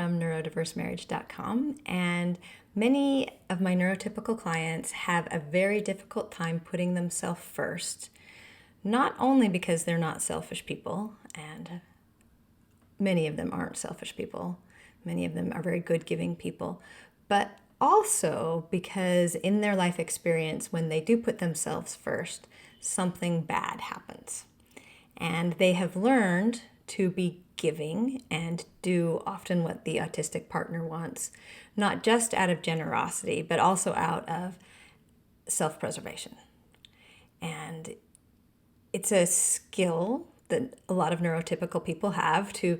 from neurodiversemarriage.com, and many of my neurotypical clients have a very difficult time putting themselves first, not only because they're not selfish people, and many of them aren't selfish people, many of them are very good giving people, but also because in their life experience, when they do put themselves first, something bad happens. And they have learned to be giving and do often what the autistic partner wants, not just out of generosity, but also out of self-preservation. And it's a skill that a lot of neurotypical people have to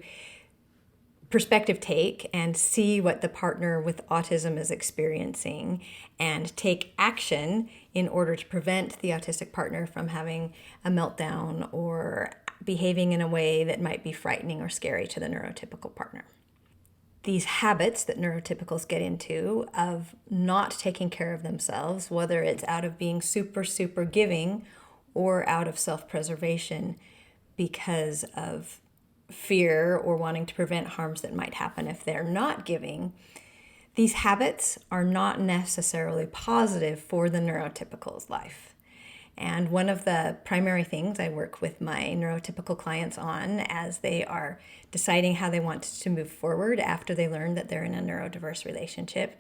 perspective take and see what the partner with autism is experiencing and take action in order to prevent the autistic partner from having a meltdown or behaving in a way that might be frightening or scary to the neurotypical partner. These habits that neurotypicals get into of not taking care of themselves, whether it's out of being super, super giving or out of self-preservation because of fear or wanting to prevent harms that might happen if they're not giving, these habits are not necessarily positive for the neurotypical's life. And one of the primary things I work with my neurotypical clients on as they are deciding how they want to move forward after they learn that they're in a neurodiverse relationship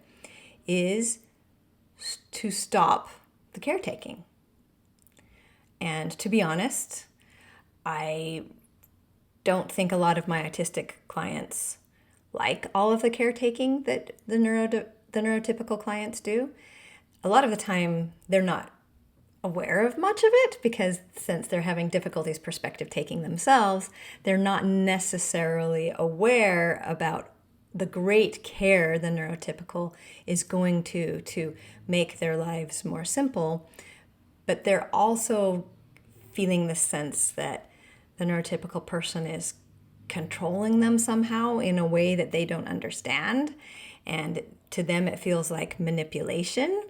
is to stop the caretaking. And to be honest, I don't think a lot of my autistic clients like all of the caretaking that the neurotypical clients do. A lot of the time, they're not aware of much of it because since they're having difficulties perspective taking themselves, they're not necessarily aware about the great care the neurotypical is going to make their lives more simple. But they're also feeling the sense that the neurotypical person is controlling them somehow in a way that they don't understand. And to them, it feels like manipulation.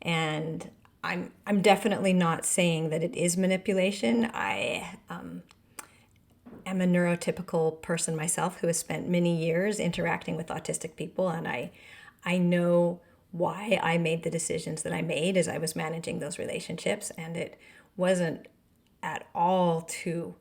And I'm definitely not saying that it is manipulation. I am a neurotypical person myself who has spent many years interacting with autistic people, and I know why I made the decisions that I made as I was managing those relationships, and it wasn't at all to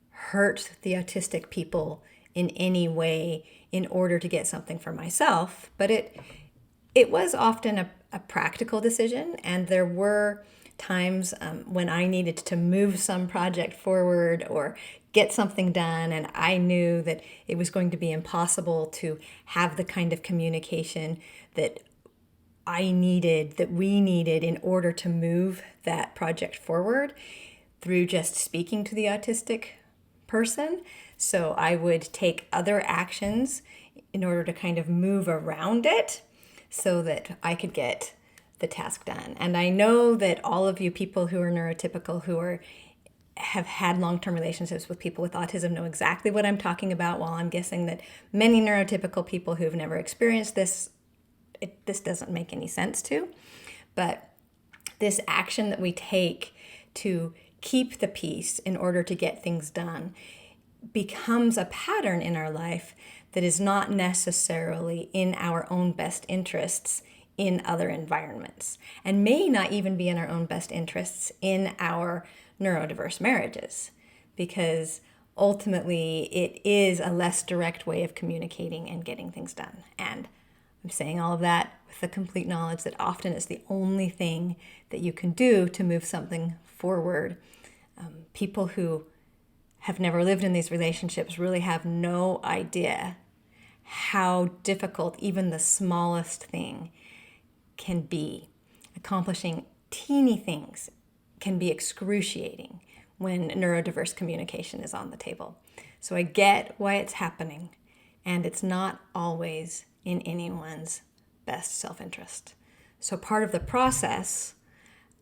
hurt the autistic people in any way in order to get something for myself, but it was often a practical decision, and there were times when I needed to move some project forward or get something done, and I knew that it was going to be impossible to have the kind of communication that we needed in order to move that project forward through just speaking to the autistic person. So I would take other actions in order to kind of move around it so that I could get the task done. And I know that all of you people who are neurotypical, have had long-term relationships with people with autism know exactly what I'm talking about, while I'm guessing that many neurotypical people who've never experienced this, this doesn't make any sense to. But this action that we take to keep the peace in order to get things done becomes a pattern in our life that is not necessarily in our own best interests in other environments, and may not even be in our own best interests in our neurodiverse marriages, because ultimately it is a less direct way of communicating and getting things done. And I'm saying all of that with the complete knowledge that often it's the only thing that you can do to move something forward. People who have never lived in these relationships really have no idea how difficult even the smallest thing can be. Accomplishing teeny things can be excruciating when neurodiverse communication is on the table. So I get why it's happening, and it's not always in anyone's best self-interest. So part of the process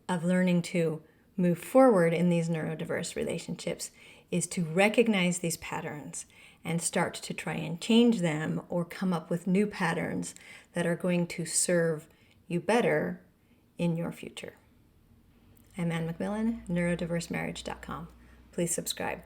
of learning to move forward in these neurodiverse relationships is to recognize these patterns and start to try and change them or come up with new patterns that are going to serve you better in your future. I'm Ann MacMillan, neurodiversemarriage.com. Please subscribe.